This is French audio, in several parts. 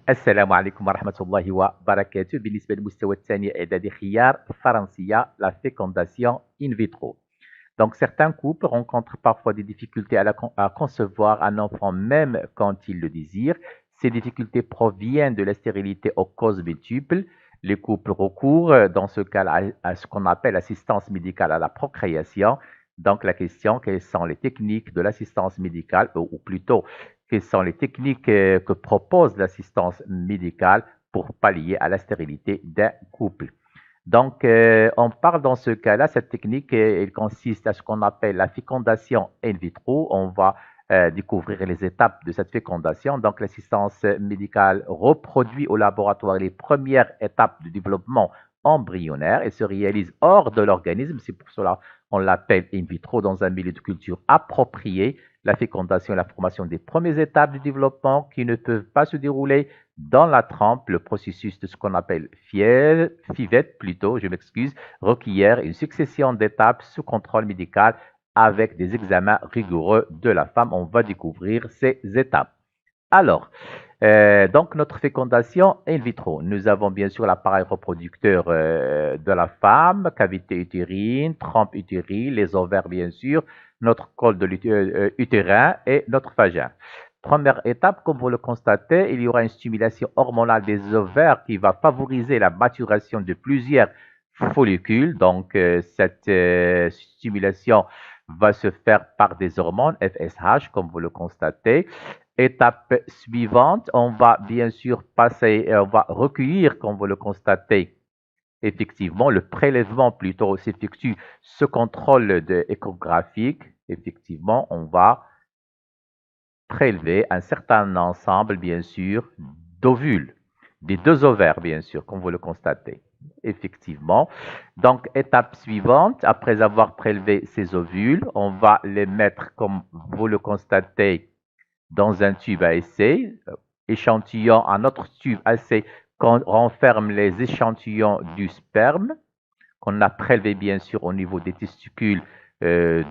السلام عليكم ورحمة الله وبركاته. بالنسبة للمستوى الثاني إعدادي خيار فرنسية la fécondation in vitro. Donc certains couples rencontrent parfois des difficultés à concevoir un enfant même quand ils le désirent. Ces difficultés proviennent de la stérilité aux causes multiples. Les couples recourent dans ce cas à ce qu'on appelle assistance médicale à la procréation. Donc la question, quelles sont les techniques de l'assistance médicale, ou plutôt quelles sont les techniques que propose l'assistance médicale pour pallier à la stérilité d'un couple. Donc, on parle dans ce cas-là, cette technique, elle consiste à ce qu'on appelle la fécondation in vitro. On va découvrir les étapes de cette fécondation. Donc, l'assistance médicale reproduit au laboratoire les premières étapes du développement embryonnaire et se réalise hors de l'organisme. C'est pour cela qu'on l'appelle in vitro dans un milieu de culture approprié. La fécondation et la formation des premières étapes du développement qui ne peuvent pas se dérouler dans la trempe, le processus de ce qu'on appelle FIVET plutôt, je m'excuse, requiert une succession d'étapes sous contrôle médical avec des examens rigoureux de la femme. On va découvrir ces étapes. Alors, donc notre fécondation in vitro. Nous avons bien sûr l'appareil reproducteur de la femme, cavité utérine, trompe utérine, les ovaires bien sûr, notre col de utérin et notre vagin. Première étape, comme vous le constatez, il y aura une stimulation hormonale des ovaires qui va favoriser la maturation de plusieurs follicules. Donc, cette stimulation va se faire par des hormones FSH, comme vous le constatez. Étape suivante, on va bien sûr passer, on va recueillir, comme vous le constatez, effectivement, le prélèvement plutôt s'effectue ce contrôle échographique. Effectivement, on va prélever un certain ensemble, bien sûr, d'ovules, des deux ovaires, bien sûr, comme vous le constatez. Effectivement. Donc, étape suivante, après avoir prélevé ces ovules, on va les mettre, comme vous le constatez, dans un tube à essai, échantillon, un autre tube à essai qu'on renferme les échantillons du sperme, qu'on a prélevé bien sûr au niveau des testicules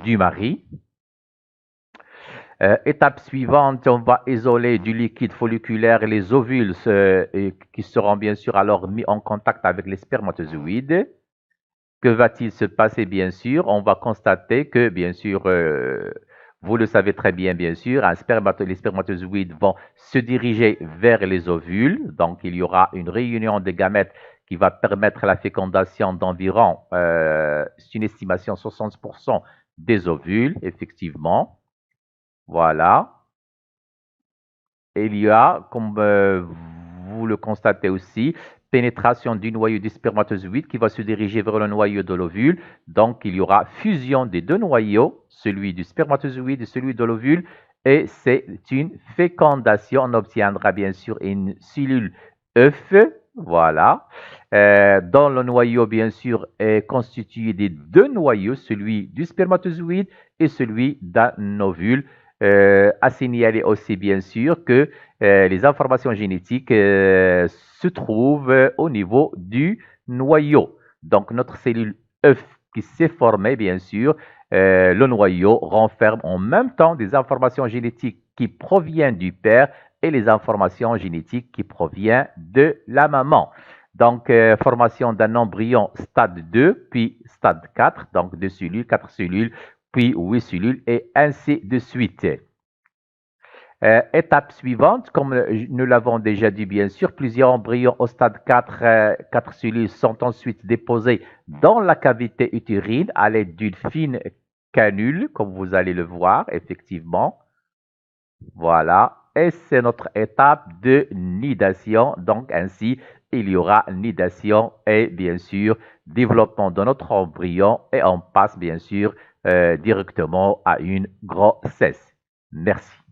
du mari. Étape suivante, on va isoler du liquide folliculaire les ovules qui seront bien sûr alors mis en contact avec les spermatozoïdes. Que va-t-il se passer bien sûr? On va constater que bien sûr, vous le savez très bien bien sûr, les spermatozoïdes vont se diriger vers les ovules. Donc il y aura une réunion des gamètes qui va permettre la fécondation d'environ, c'est une estimation 60% des ovules, effectivement. Voilà. Et il y a, comme vous le constatez aussi, pénétration du noyau du spermatozoïde qui va se diriger vers le noyau de l'ovule. Donc, il y aura fusion des deux noyaux, celui du spermatozoïde et celui de l'ovule. Et c'est une fécondation. On obtiendra bien sûr une cellule œuf. Voilà. Dans le noyau, bien sûr, est constitué des deux noyaux, celui du spermatozoïde et celui d'un ovule. À signaler aussi bien sûr que les informations génétiques se trouvent au niveau du noyau. Donc notre cellule œuf qui s'est formée bien sûr, le noyau renferme en même temps des informations génétiques qui proviennent du père et les informations génétiques qui proviennent de la maman. Donc, formation d'un embryon stade 2, puis stade 4, donc 2 cellules, 4 cellules, puis 8 cellules, et ainsi de suite. Étape suivante, comme nous l'avons déjà dit bien sûr, plusieurs embryons au stade 4, 4 cellules sont ensuite déposés dans la cavité utérine à l'aide d'une fine canule, comme vous allez le voir, effectivement. Voilà. Et c'est notre étape de nidation. Donc, ainsi, il y aura nidation et bien sûr, développement de notre embryon et on passe bien sûr directement à une grossesse. Merci.